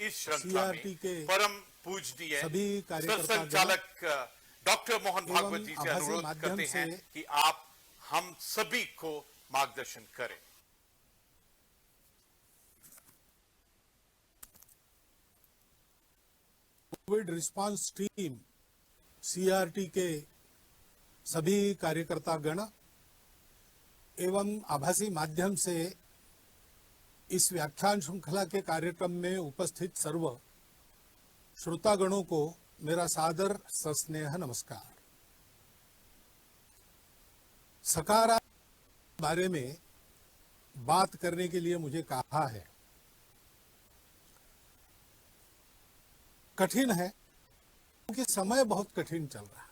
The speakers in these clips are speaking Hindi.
इस श्रृंखला में सीआरटी के परम पूजनीय सभी कार्यकर्ता संचालक डॉक्टर मोहन एवं भागवत जी से आभासी अनुरोध माध्यम करते से हैं कि आप हम सभी को मार्गदर्शन करें। कोविड रिस्पांस टीम सीआरटी के सभी कार्यकर्ता गण एवं आभासी माध्यम से इस व्याख्यान श्रृंखला के कार्यक्रम में उपस्थित सर्व श्रोतागणों को मेरा सादर सस्नेह नमस्कार। सकारात्मक बारे में बात करने के लिए मुझे कहा है। कठिन है क्योंकि समय बहुत कठिन चल रहा है।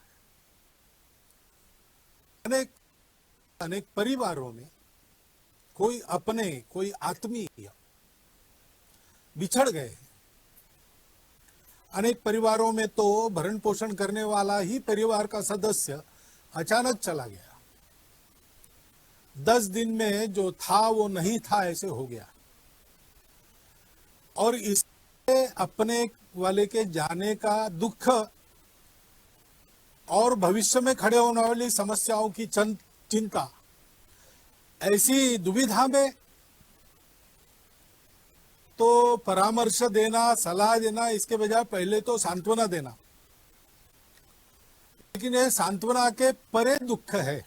अनेक परिवारों में कोई अपने कोई आत्मीय बिछड़ गए। अनेक परिवारों में तो भरण पोषण करने वाला ही परिवार का सदस्य अचानक चला गया। 10 दिन में जो था वो नहीं था ऐसे हो गया। और इससे अपने वाले के जाने का दुख और भविष्य में खड़े होने वाली समस्याओं की चिंता, ऐसी दुविधा में तो परामर्श देना, सलाह देना, इसके बजाय पहले तो सांत्वना देना। लेकिन यह सांत्वना के परे दुख है।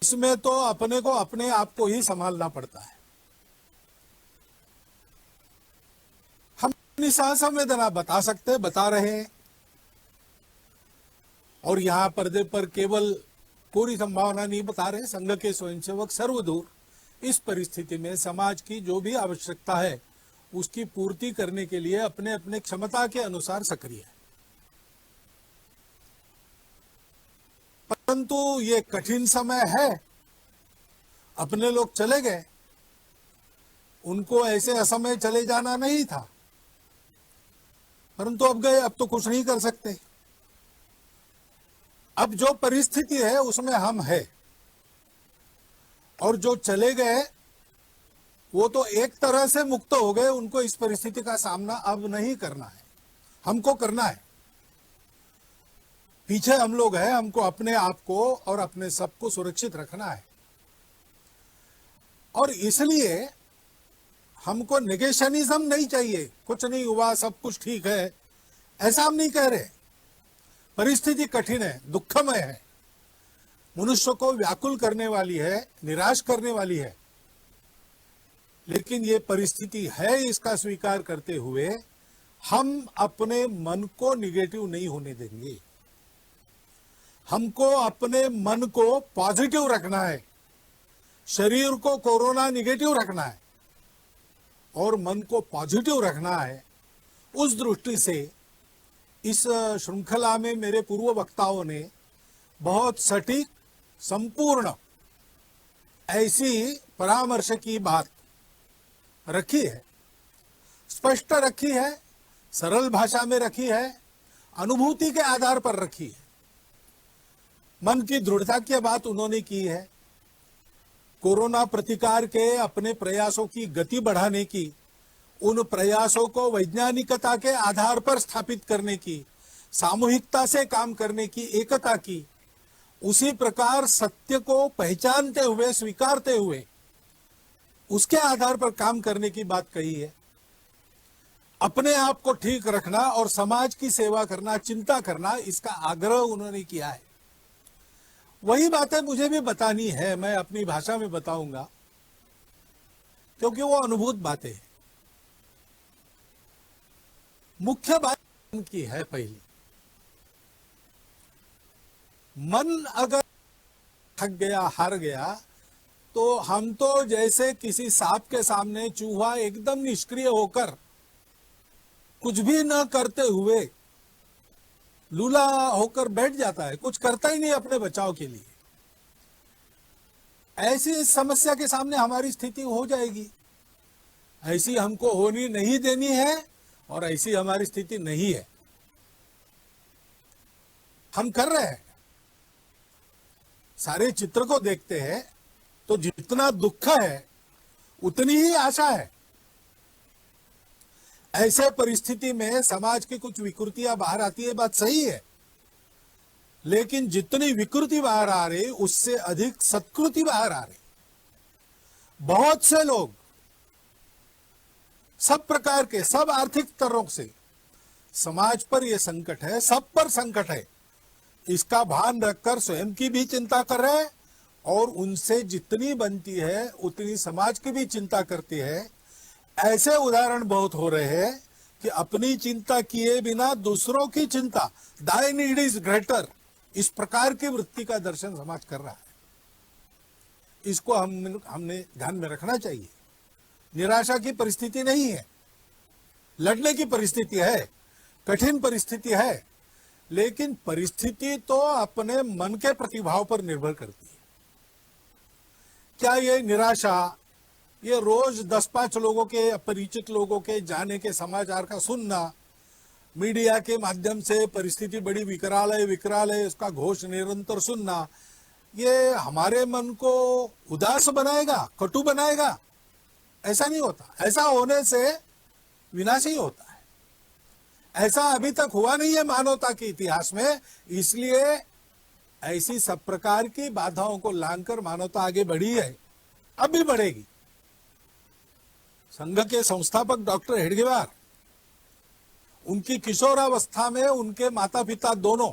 इसमें तो अपने को अपने आप को ही संभालना पड़ता है। हम अपनी संवेदना बता सकते, बता रहे हैं। और यहां पर्दे पर केवल पूरी संभावना नहीं बता रहे, संघ के स्वयंसेवक सर्वदूर इस परिस्थिति में समाज की जो भी आवश्यकता है उसकी पूर्ति करने के लिए अपने अपने क्षमता के अनुसार सक्रिय है। परंतु ये कठिन समय है। अपने लोग चले गए, उनको ऐसे असमय चले जाना नहीं था, परंतु अब गए, अब तो कुछ नहीं कर सकते। अब जो परिस्थिति है उसमें हम हैं। और जो चले गए वो तो एक तरह से मुक्त हो गए। उनको इस परिस्थिति का सामना अब नहीं करना है, हमको करना है। पीछे हम लोग हैं, हमको अपने आप को और अपने सबको सुरक्षित रखना है। और इसलिए हमको नेगेशनिज्म नहीं चाहिए। कुछ नहीं हुआ, सब कुछ ठीक है, ऐसा हम नहीं कह रहे। परिस्थिति कठिन है, दुखमय है, मनुष्य को व्याकुल करने वाली है, निराश करने वाली है। लेकिन ये परिस्थिति है, इसका स्वीकार करते हुए हम अपने मन को निगेटिव नहीं होने देंगे। हमको अपने मन को पॉजिटिव रखना है। शरीर को कोरोना निगेटिव रखना है और मन को पॉजिटिव रखना है। उस दृष्टि से इस श्रृंखला में मेरे पूर्व वक्ताओं ने बहुत सटीक, संपूर्ण ऐसी परामर्श की बात रखी है, स्पष्ट रखी है, सरल भाषा में रखी है, अनुभूति के आधार पर रखी है। मन की दृढ़ता की बात उन्होंने की है। कोरोना प्रतिकार के अपने प्रयासों की गति बढ़ाने की, उन प्रयासों को वैज्ञानिकता के आधार पर स्थापित करने की, सामूहिकता से काम करने की, एकता की, उसी प्रकार सत्य को पहचानते हुए, स्वीकारते हुए उसके आधार पर काम करने की बात कही है। अपने आप को ठीक रखना और समाज की सेवा करना, चिंता करना, इसका आग्रह उन्होंने किया है। वही बातें मुझे भी बतानी है, मैं अपनी भाषा में बताऊंगा, क्योंकि वो अनुभूत बातें हैं। मुख्य बात की है पहली, मन अगर थक गया, हार गया, तो हम तो जैसे किसी सांप के सामने चूहा एकदम निष्क्रिय होकर, कुछ भी न करते हुए लूला होकर बैठ जाता है, कुछ करता ही नहीं अपने बचाव के लिए। ऐसी समस्या के सामने हमारी स्थिति हो जाएगी। ऐसी हमको होनी नहीं देनी है और ऐसी हमारी स्थिति नहीं है। हम कर रहे हैं, सारे चित्र को देखते हैं तो जितना दुख है उतनी ही आशा है। ऐसे परिस्थिति में समाज की कुछ विकृतियां बाहर आती है, बात सही है, लेकिन जितनी विकृति बाहर आ रही उससे अधिक सत्कृति बाहर आ रही। बहुत से लोग सब प्रकार के, सब आर्थिक स्तरों से समाज पर यह संकट है, सब पर संकट है, इसका भान रखकर स्वयं की भी चिंता कर रहे हैं और उनसे जितनी बनती है उतनी समाज की भी चिंता करती है। ऐसे उदाहरण बहुत हो रहे हैं कि अपनी चिंता किए बिना दूसरों की चिंता, दाई नीड इज ग्रेटर, इस प्रकार की वृत्ति का दर्शन समाज कर रहा है। इसको हमने ध्यान में रखना चाहिए। निराशा की परिस्थिति नहीं है, लड़ने की परिस्थिति है, कठिन परिस्थिति है, लेकिन परिस्थिति तो अपने मन के प्रतिभाव पर निर्भर करती है। क्या ये निराशा, ये रोज 10-5 लोगों के, अपरिचित लोगों के जाने के समाचार का सुनना, मीडिया के माध्यम से परिस्थिति बड़ी विकराल है उसका घोष निरंतर सुनना, ये हमारे मन को उदास बनाएगा, कटु बनाएगा? ऐसा नहीं होता। ऐसा होने से विनाश ही होता है। ऐसा अभी तक हुआ नहीं है मानवता के इतिहास में, इसलिए ऐसी सब प्रकार की बाधाओं को लांघकर मानवता आगे बढ़ी है, अब भी बढ़ेगी। संघ के संस्थापक डॉक्टर हेडगेवार, उनकी किशोरावस्था में उनके माता पिता दोनों,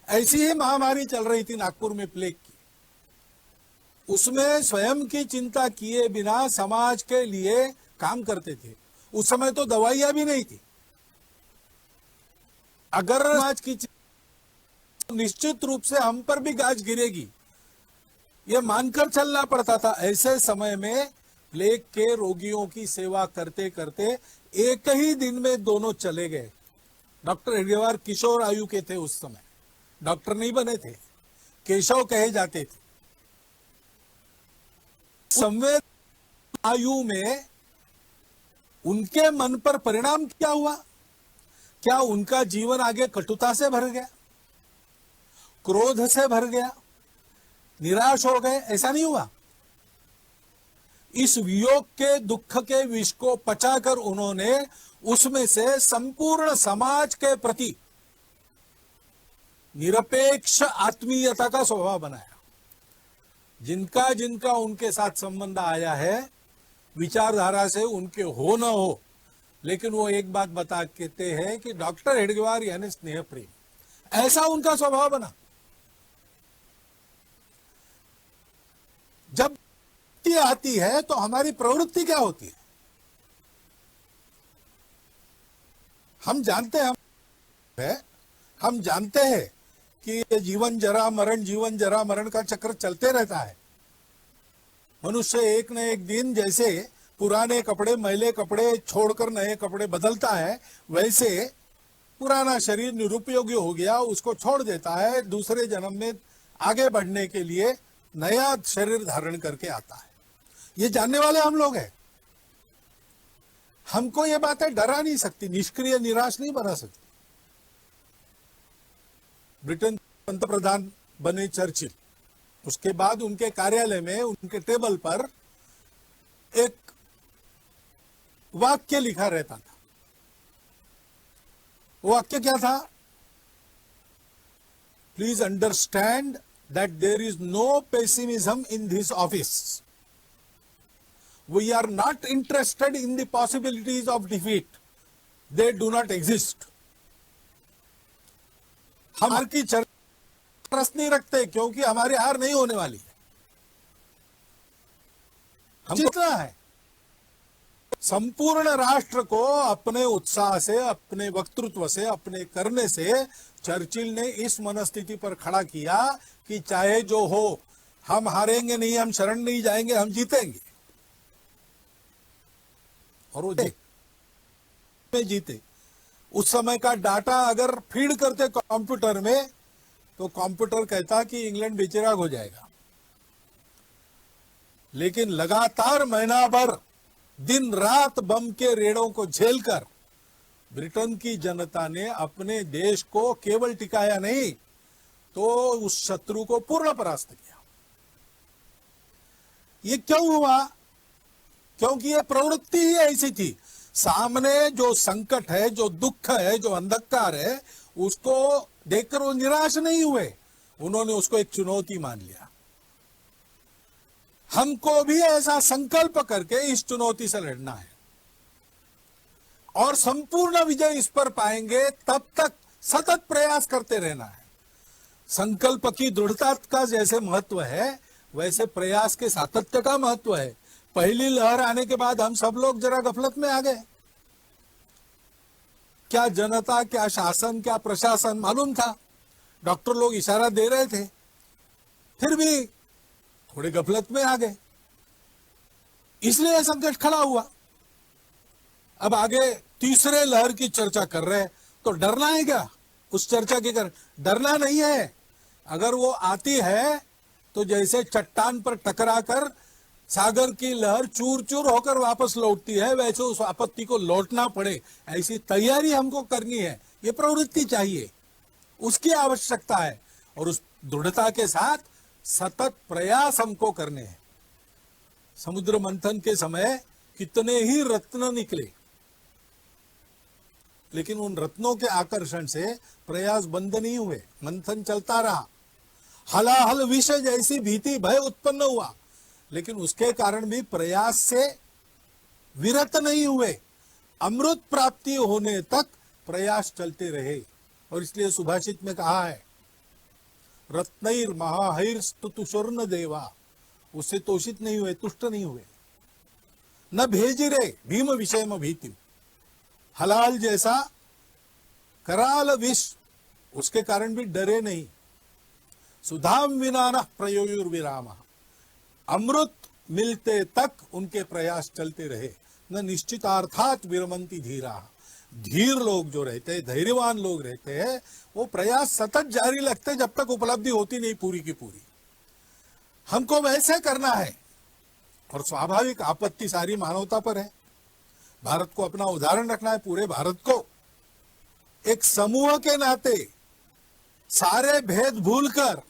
ऐसी ही महामारी चल रही थी नागपुर में प्लेग की, उसमें स्वयं की चिंता किए बिना समाज के लिए काम करते थे। उस समय तो दवाइयां भी नहीं थी। अगर समाज की निश्चित रूप से हम पर भी गाज गिरेगी, ये मानकर चलना पड़ता था। ऐसे समय में प्लेग के रोगियों की सेवा करते करते एक ही दिन में दोनों चले गए। डॉक्टर हेडगेवार किशोर आयु के थे, उस समय डॉक्टर नहीं बने थे, केशव कहे जाते थे। संवेद आयु में उनके मन पर परिणाम क्या हुआ? क्या उनका जीवन आगे कटुता से भर गया, क्रोध से भर गया, निराश हो गए? ऐसा नहीं हुआ। इस वियोग के, दुख के विष को पचाकर उन्होंने उसमें से संपूर्ण समाज के प्रति निरपेक्ष आत्मीयता का स्वभाव बनाया। जिनका जिनका उनके साथ संबंध आया है, विचारधारा से उनके हो न हो, लेकिन वो एक बात बता कहते हैं कि डॉक्टर हेडगेवार यानी स्नेह प्रेम, ऐसा उनका स्वभाव बना। जब आती है तो हमारी प्रवृत्ति क्या होती है? हम जानते हैं कि ये जीवन जरा मरण का चक्र चलते रहता है। मनुष्य एक न एक दिन जैसे पुराने कपड़े, मैले कपड़े छोड़कर नए कपड़े बदलता है, वैसे पुराना शरीर निरुपयोगी हो गया, उसको छोड़ देता है, दूसरे जन्म में आगे बढ़ने के लिए नया शरीर धारण करके आता है। ये जानने वाले हम लोग हैं। हमको ये बातें डरा नहीं सकती, निष्क्रिय निराश नहीं बना सकती। ब्रिटेन पंतप्रधान बने चर्चिल, उसके बाद उनके कार्यालय में, उनके टेबल पर एक वाक्य लिखा रहता था। वो वाक्य क्या था? Please understand that there is no pessimism in this office. We are not interested in the possibilities of defeat. They do not exist. हम हार की चर्चा रस नहीं रखते क्योंकि हमारी हार नहीं होने वाली है। हम जीतना है। संपूर्ण राष्ट्र को अपने उत्साह से, अपने वक्तृत्व से, अपने करने से चर्चिल ने इस मनस्थिति पर खड़ा किया कि चाहे जो हो, हम हारेंगे नहीं, हम शरण नहीं जाएंगे, हम जीतेंगे। और वो जीते। उस समय का डाटा अगर फीड करते कंप्यूटर में, तो कंप्यूटर कहता कि इंग्लैंड बेचिराग हो जाएगा। लेकिन लगातार महीना भर दिन रात बम के रेड़ों को झेलकर ब्रिटेन की जनता ने अपने देश को केवल टिकाया नहीं, तो उस शत्रु को पूर्ण परास्त किया। ये क्यों हुआ? क्योंकि ये प्रवृत्ति ही ऐसी थी। सामने जो संकट है, जो दुख है, जो अंधकार है, उसको देखकर वो निराश नहीं हुए, उन्होंने उसको एक चुनौती मान लिया। हमको भी ऐसा संकल्प करके इस चुनौती से लड़ना है और संपूर्ण विजय इस पर पाएंगे, तब तक सतत प्रयास करते रहना है। संकल्प की दृढ़ता का जैसे महत्व है, वैसे प्रयास के सातत्य का महत्व है। पहली लहर आने के बाद हम सब लोग जरा गफलत में आ गए। क्या जनता, क्या शासन, क्या प्रशासन मालूम था? डॉक्टर लोग इशारा दे रहे थे, फिर भी थोड़े गफलत में आ गए, इसलिए संकट खड़ा हुआ। अब आगे तीसरे लहर की चर्चा कर रहे हैं, तो डरना है क्या? उस चर्चा के कर डरना नहीं है। अगर वो आती है तो जैसे चट्टान पर टकराकर सागर की लहर चूर चूर होकर वापस लौटती है, वैसे उस आपत्ति को लौटना पड़े, ऐसी तैयारी हमको करनी है। ये प्रवृत्ति चाहिए, उसकी आवश्यकता है, और उस दृढ़ता के साथ सतत प्रयास हमको करने हैं। समुद्र मंथन के समय कितने ही रत्न निकले, लेकिन उन रत्नों के आकर्षण से प्रयास बंद नहीं हुए, मंथन चलता रहा। हलाहल विष जैसी भीति भय उत्पन्न हुआ, लेकिन उसके कारण भी प्रयास से विरत नहीं हुए। अमृत प्राप्ति होने तक प्रयास चलते रहे। और इसलिए सुभाषित में कहा है, रत्नैर महाहैर स्तुतुषुर्न देवा, उससे तोषित नहीं हुए, तुष्ट नहीं हुए। न भेजिरे भीम विषयम भीति, हलाल जैसा कराल विष, उसके कारण भी डरे नहीं। सुधाम विना न प्रयोयुर्विराम, अमृत मिलते तक उनके प्रयास चलते रहे। न निश्चितार्थात विरमंती धीरा, धीर लोग जो रहते हैं, धैर्यवान लोग रहते हैं, वो प्रयास सतत जारी रखते जब तक उपलब्धि होती नहीं पूरी की पूरी। हमको वैसे करना है, और स्वाभाविक आपत्ति सारी मानवता पर है। भारत को अपना उदाहरण रखना है, पूरे भारत को एक समूह के नाते सारे भेद भूलकर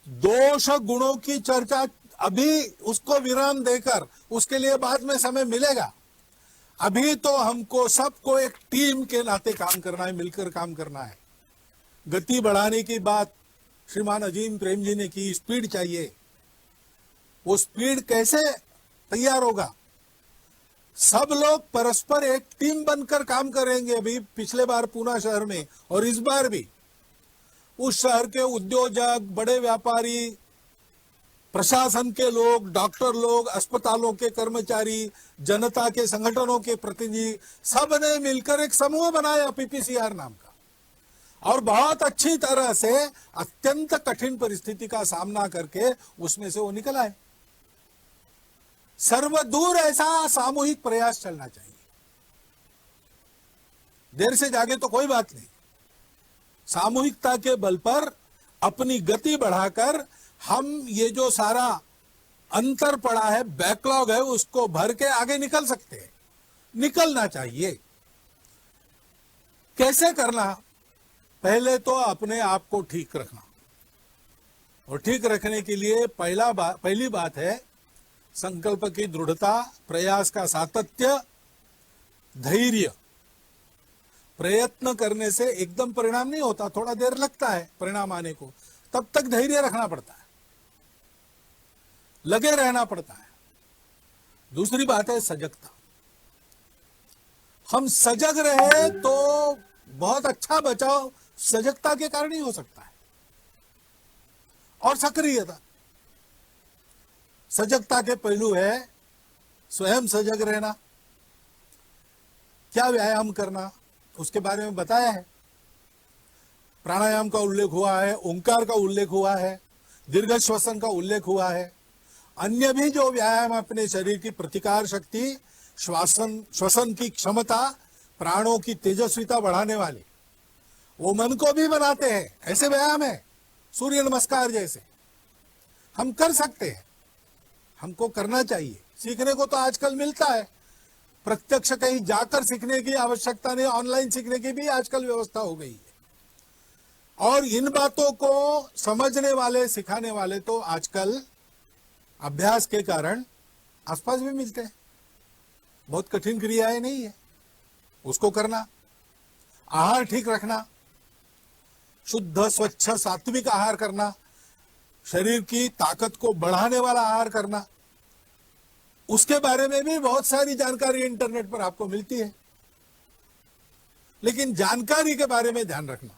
दोष गुणों की चर्चा अभी उसको विराम देकर, उसके लिए बाद में समय मिलेगा। अभी तो हमको सबको एक टीम के नाते काम करना है, मिलकर काम करना है। गति बढ़ाने की बात श्रीमान अजीम प्रेम जी ने की, स्पीड चाहिए। वो स्पीड कैसे तैयार होगा? सब लोग परस्पर एक टीम बनकर काम करेंगे। अभी पिछले बार पूना शहर में और इस बार भी उस शहर के उद्योजक, बड़े व्यापारी, प्रशासन के लोग, डॉक्टर लोग, अस्पतालों के कर्मचारी, जनता के संगठनों के प्रतिनिधि, सब ने मिलकर एक समूह बनाया पीपीसीआर नाम का, और बहुत अच्छी तरह से अत्यंत कठिन परिस्थिति का सामना करके उसमें से वो निकल आए। सर्वदूर ऐसा सामूहिक प्रयास चलना चाहिए। देर से जागे तो कोई बात नहीं, सामूहिकता के बल पर अपनी गति बढ़ाकर हम ये जो सारा अंतर पड़ा है, बैकलॉग है, उसको भर के आगे निकल सकते हैं। निकलना चाहिए। कैसे करना? पहले तो अपने आप को ठीक रखना, और ठीक रखने के लिए पहली बात है संकल्प की दृढ़ता, प्रयास का सातत्य, धैर्य। प्रयत्न करने से एकदम परिणाम नहीं होता, थोड़ा देर लगता है परिणाम आने को, तब तक धैर्य रखना पड़ता है, लगे रहना पड़ता है। दूसरी बात है सजगता। हम सजग रहे तो बहुत अच्छा बचाव सजगता के कारण ही हो सकता है। और सक्रियता, सजगता के पहलू है स्वयं सजग रहना, क्या व्यायाम करना, उसके बारे में बताया है। प्राणायाम का उल्लेख हुआ है, ओंकार का उल्लेख हुआ है, दीर्घ श्वसन का उल्लेख हुआ है। अन्य भी जो व्यायाम अपने शरीर की प्रतिकार शक्ति, श्वसन की क्षमता, प्राणों की तेजस्विता बढ़ाने वाले, वो मन को भी बनाते हैं। ऐसे व्यायाम है, सूर्य नमस्कार जैसे हम कर सकते हैं, हमको करना चाहिए। सीखने को तो आजकल मिलता है, प्रत्यक्ष कहीं जाकर सीखने की आवश्यकता नहीं, ऑनलाइन सीखने की भी आजकल व्यवस्था हो गई है। और इन बातों को समझने वाले, सिखाने वाले तो आजकल अभ्यास के कारण आसपास भी मिलते हैं। बहुत कठिन क्रियाएं नहीं है, उसको करना। आहार ठीक रखना, शुद्ध स्वच्छ सात्विक आहार करना, शरीर की ताकत को बढ़ाने वाला आहार करना, उसके बारे में भी बहुत सारी जानकारी इंटरनेट पर आपको मिलती है। लेकिन जानकारी के बारे में ध्यान रखना।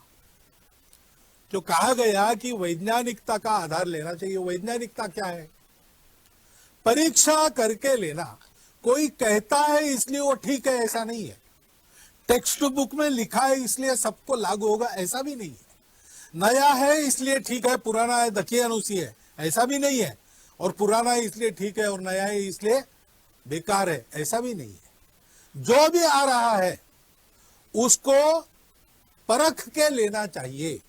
जो कहा गया कि वैज्ञानिकता का आधार लेना चाहिए, वैज्ञानिकता क्या है? परीक्षा करके लेना। कोई कहता है इसलिए वो ठीक है, ऐसा नहीं है। टेक्स्ट बुक में लिखा है इसलिए सबको लागू होगा, ऐसा भी नहीं है। नया है इसलिए ठीक है, पुराना है दकियानुसी है, ऐसा भी नहीं है। और पुराना है इसलिए ठीक है और नया है इसलिए बेकार है, ऐसा भी नहीं है। जो भी आ रहा है उसको परख के लेना चाहिए।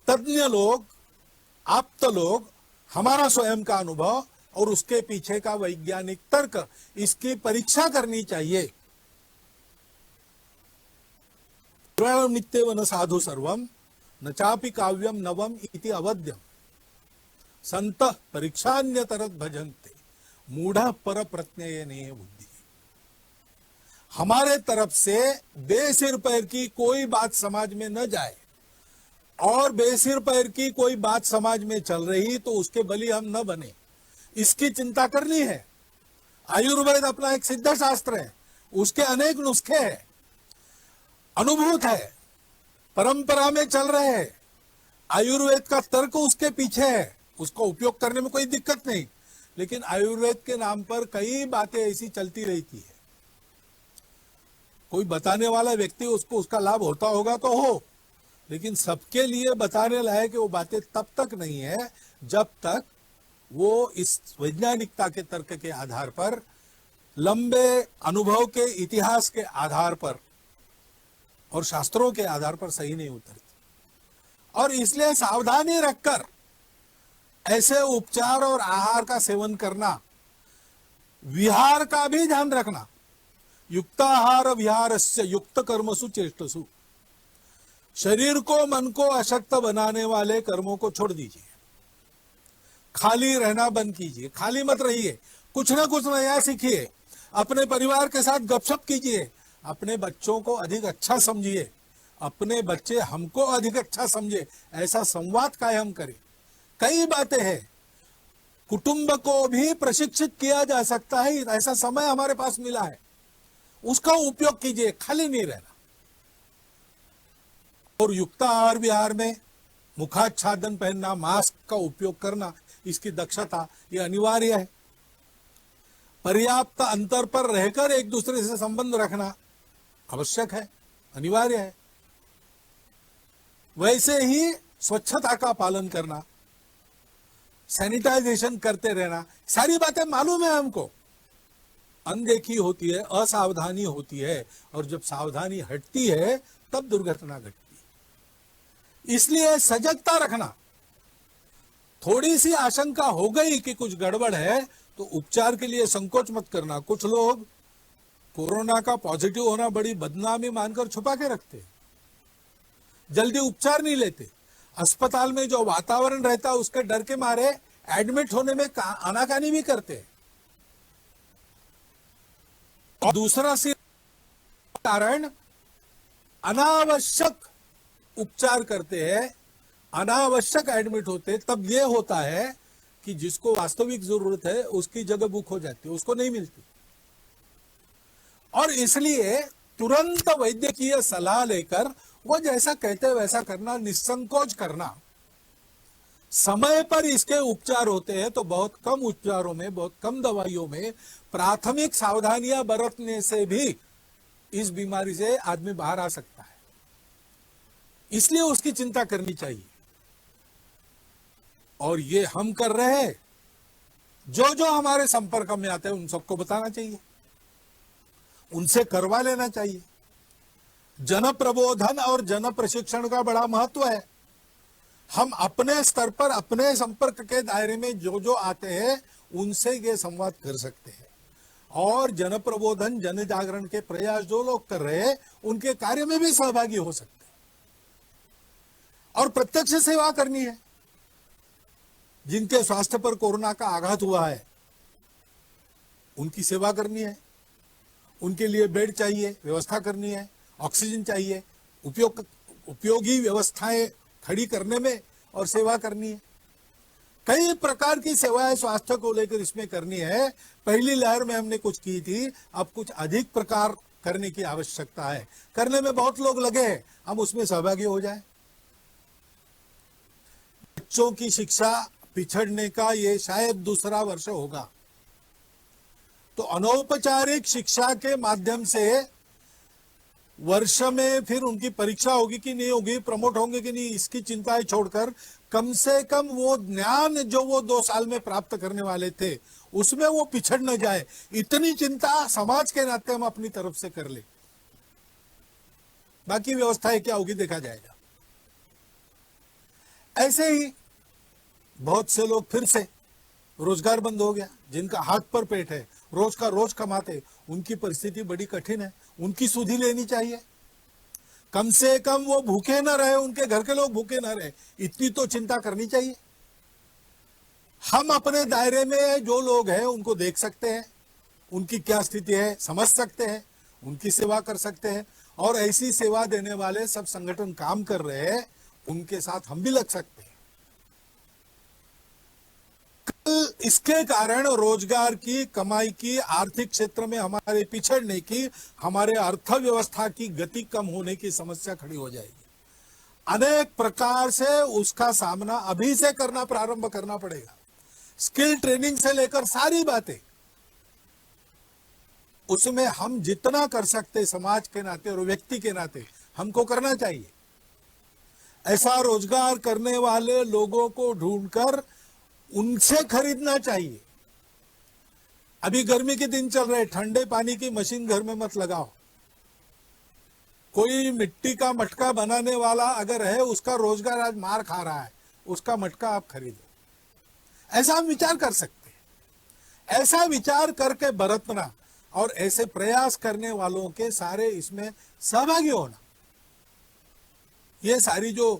तज्ञ लोग, आप्त लोग, हमारा स्वयं का अनुभव और उसके पीछे का वैज्ञानिक तर्क, इसकी परीक्षा करनी चाहिए। नित्यव न साधु सर्वम न चापि काव्यम नवम इति अवध्यम संतः परीक्षान्यतरत भजन्ते मूढ़ पर प्रत्ययने बुद्धि। हमारे तरफ से बेसिर पैर की कोई बात समाज में न जाए, और बेसिर पैर की कोई बात समाज में चल रही तो उसके बलि हम न बने, इसकी चिंता करनी है। आयुर्वेद अपना एक सिद्ध शास्त्र है, उसके अनेक नुस्खे हैं, अनुभूत है, परंपरा में चल रहे हैं। आयुर्वेद का तर्क उसके पीछे है, उसको उपयोग करने में कोई दिक्कत नहीं। लेकिन आयुर्वेद के नाम पर कई बातें ऐसी चलती रहती है। कोई बताने वाला व्यक्ति उसको उसका लाभ होता होगा तो हो, लेकिन सबके लिए बताने लायक वो बातें तब तक नहीं है जब तक वो इस वैज्ञानिकता के तर्क के आधार पर, लंबे अनुभव के इतिहास के आधार पर और शास्त्रों के आधार पर सही नहीं उतरती। और इसलिए सावधानी रखकर ऐसे उपचार और आहार का सेवन करना, विहार का भी ध्यान रखना। युक्ताहार विहारस्य युक्त कर्मसु चेष्टसु। शरीर को, मन को अशक्त बनाने वाले कर्मों को छोड़ दीजिए। खाली रहना बंद कीजिए, खाली मत रहिए, कुछ ना कुछ नया सीखिए। अपने परिवार के साथ गपशप कीजिए, अपने बच्चों को अधिक अच्छा समझिए, अपने बच्चे हमको अधिक अच्छा समझे, ऐसा संवाद कायम करें। कई बातें हैं, कुटुंब को भी प्रशिक्षित किया जा सकता है, ऐसा समय हमारे पास मिला है, उसका उपयोग कीजिए, खाली नहीं रहना। और युक्त आहार विहार में मुखाच्छादन पहनना, मास्क का उपयोग करना, इसकी दक्षता ये अनिवार्य है। पर्याप्त अंतर पर रहकर एक दूसरे से संबंध रखना आवश्यक है, अनिवार्य है। वैसे ही स्वच्छता का पालन करना, सैनिटाइजेशन करते रहना, सारी बातें मालूम है हमको। अनदेखी होती है, असावधानी होती है, और जब सावधानी हटती है तब दुर्घटना घटती है। इसलिए सजगता रखना। थोड़ी सी आशंका हो गई कि कुछ गड़बड़ है तो उपचार के लिए संकोच मत करना। कुछ लोग कोरोना का पॉजिटिव होना बड़ी बदनामी मानकर छुपा के रखते, जल्दी उपचार नहीं लेते। अस्पताल में जो वातावरण रहता है उसके डर के मारे एडमिट होने में आनाकानी भी करते। और दूसरा कारण अनावश्यक उपचार करते हैं, अनावश्यक एडमिट होते। तब यह होता है कि जिसको वास्तविक जरूरत है उसकी जगह बुक हो जाती है, उसको नहीं मिलती। और इसलिए तुरंत वैद्यकीय सलाह लेकर वो जैसा कहते वैसा करना, निसंकोच करना। समय पर इसके उपचार होते हैं तो बहुत कम उपचारों में, बहुत कम दवाइयों में प्राथमिक सावधानियां बरतने से भी इस बीमारी से आदमी बाहर आ सकता है। इसलिए उसकी चिंता करनी चाहिए। और ये हम कर रहे हैं, जो जो हमारे संपर्क में आते हैं उन सबको बताना चाहिए, उनसे करवा लेना चाहिए। जन प्रबोधन और जन प्रशिक्षण का बड़ा महत्व है। हम अपने स्तर पर, अपने संपर्क के दायरे में जो जो आते हैं उनसे ये संवाद कर सकते हैं। और जन प्रबोधन, जन जागरण के प्रयास जो लोग कर रहे हैं उनके कार्य में भी सहभागी हो सकते हैं। और प्रत्यक्ष सेवा करनी है। जिनके स्वास्थ्य पर कोरोना का आघात हुआ है उनकी सेवा करनी है, उनके लिए बेड चाहिए, व्यवस्था करनी है, ऑक्सीजन चाहिए, उपयोगी व्यवस्थाएं खड़ी करने में और सेवा करनी है। कई प्रकार की सेवाएं स्वास्थ्य को लेकर इसमें करनी है। पहली लहर में हमने कुछ की थी, अब कुछ अधिक प्रकार करने की आवश्यकता है। करने में बहुत लोग लगे हैं, हम उसमें सहभागी हो जाएं। बच्चों की शिक्षा पिछड़ने का ये शायद दूसरा वर्ष होगा, तो अनौपचारिक शिक्षा के माध्यम से वर्ष में फिर उनकी परीक्षा होगी कि नहीं होगी, प्रमोट होंगे कि नहीं, इसकी चिंताएं छोड़कर कम से कम वो ज्ञान जो वो 2 साल में प्राप्त करने वाले थे उसमें वो पिछड़ न जाए, इतनी चिंता समाज के नाते हम अपनी तरफ से कर ले। बाकी व्यवस्थाएं क्या होगी देखा जाएगा। ऐसे ही बहुत से लोग फिर से रोजगार बंद हो गया, जिनका हाथ पर पेट है, रोज का रोज कमाते, उनकी परिस्थिति बड़ी कठिन है, उनकी सुधि लेनी चाहिए। कम से कम वो भूखे न रहे, उनके घर के लोग भूखे न रहे, इतनी तो चिंता करनी चाहिए। हम अपने दायरे में जो लोग हैं उनको देख सकते हैं, उनकी क्या स्थिति है समझ सकते हैं, उनकी सेवा कर सकते हैं, और ऐसी सेवा देने वाले सब संगठन काम कर रहे हैं, उनके साथ हम भी लग सकते हैं। कल इसके कारण रोजगार की, कमाई की, आर्थिक क्षेत्र में हमारे पिछड़ने की, हमारे अर्थव्यवस्था की गति कम होने की समस्या खड़ी हो जाएगी। अनेक प्रकार से उसका सामना अभी से करना प्रारंभ करना पड़ेगा। स्किल ट्रेनिंग से लेकर सारी बातें, उसमें हम जितना कर सकते समाज के नाते और व्यक्ति के नाते हमको करना चाहिए। ऐसा रोजगार करने वाले लोगों को ढूंढकर उनसे खरीदना चाहिए। अभी गर्मी के दिन चल रहे, ठंडे पानी की मशीन घर में मत लगाओ। कोई मिट्टी का मटका बनाने वाला अगर है, उसका रोजगार आज मार खा रहा है, उसका मटका आप खरीदो। ऐसा हम विचार कर सकते हैं। ऐसा विचार करके बरतना और ऐसे प्रयास करने वालों के सारे इसमें सहभागी होना, ये सारी जो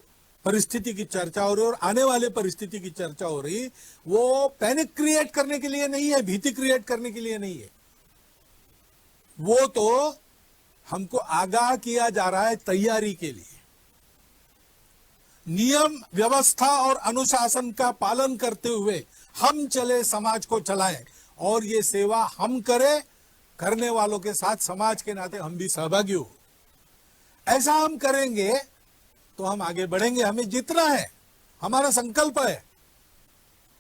परिस्थिति की चर्चा हो रही है और आने वाले परिस्थिति की चर्चा हो रही, वो पैनिक क्रिएट करने के लिए नहीं है, भीति क्रिएट करने के लिए नहीं है। वो तो हमको आगाह किया जा रहा है तैयारी के लिए। नियम, व्यवस्था और अनुशासन का पालन करते हुए हम चले, समाज को चलाएं, और ये सेवा हम करें, करने वालों के साथ समाज के नाते हम भी सहभागी हो। ऐसा हम करेंगे तो हम आगे बढ़ेंगे। हमें जितना है, हमारा संकल्प है।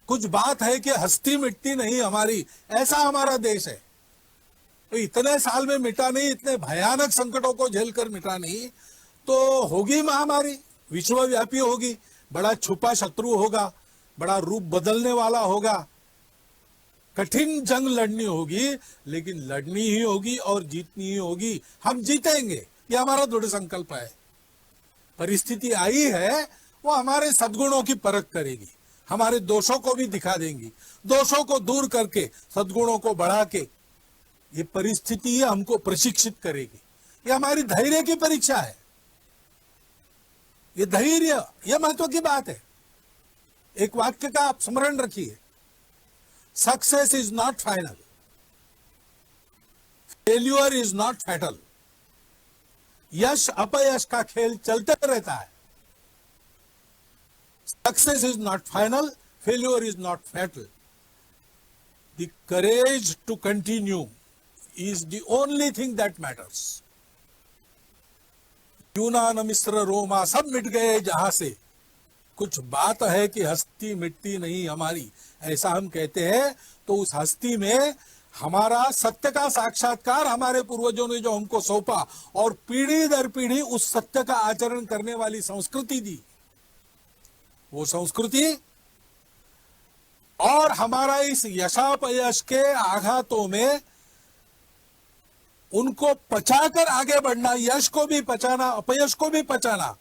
कुछ बात है कि हस्ती मिटती नहीं हमारी, ऐसा हमारा देश है। तो इतने साल में मिटा नहीं, इतने भयानक संकटों को झेलकर मिटा नहीं, तो होगी महामारी, विश्वव्यापी होगी, बड़ा छुपा शत्रु होगा, बड़ा रूप बदलने वाला होगा, कठिन जंग लड़नी होगी, लेकिन लड़नी ही होगी और जीतनी ही होगी। हम जीतेंगे, ये हमारा दृढ़ संकल्प है। परिस्थिति आई है, वो हमारे सद्गुणों की परख करेगी, हमारे दोषों को भी दिखा देंगी, दोषों को दूर करके सद्गुणों को बढ़ा के ये परिस्थिति हमको प्रशिक्षित करेगी। ये हमारी धैर्य की परीक्षा है। ये धैर्य, ये महत्व की बात है। एक वाक्य का आप स्मरण रखिए, success is not final, failure is not fatal. यश अपयश का खेल चलते रहता है। Success is not final, failure is not fatal. The courage to continue is the only thing that matters. यूनान, मिस्र, रोमा सब मिट गए जहां से, कुछ बात है कि हस्ती मिटती नहीं हमारी, ऐसा हम कहते हैं। तो उस हस्ती में हमारा सत्य का साक्षात्कार हमारे पूर्वजों ने जो हमको सौंपा और पीढ़ी दर पीढ़ी उस सत्य का आचरण करने वाली संस्कृति दी, वो संस्कृति और हमारा इस यशापयश के आघातों में उनको पचाकर आगे बढ़ना, यश को भी पचाना, अपयश को भी पचाना,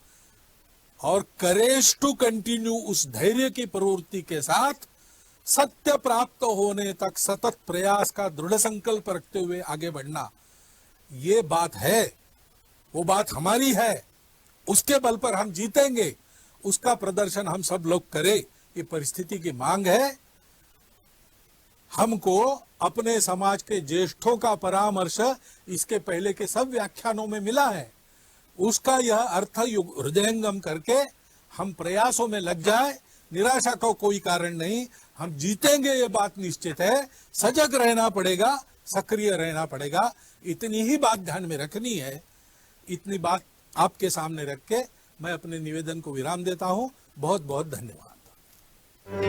और करेज टू कंटिन्यू, उस धैर्य की प्रवृत्ति के साथ सत्य प्राप्त होने तक सतत प्रयास का दृढ़ संकल्प रखते हुए आगे बढ़ना, ये बात है, वो बात हमारी है। उसके बल पर हम जीतेंगे, उसका प्रदर्शन हम सब लोग करें, ये परिस्थिति की मांग है। हमको अपने समाज के ज्येष्ठों का परामर्श इसके पहले के सब व्याख्यानों में मिला है। उसका यह अर्थ हृदयंगम करके हम प्रयासों में लग जाए, निराशा का कोई कारण नहीं, हम जीतेंगे ये बात निश्चित है। सजग रहना पड़ेगा, सक्रिय रहना पड़ेगा, इतनी ही बात ध्यान में रखनी है। इतनी बात आपके सामने रख के मैं अपने निवेदन को विराम देता हूं। बहुत बहुत धन्यवाद।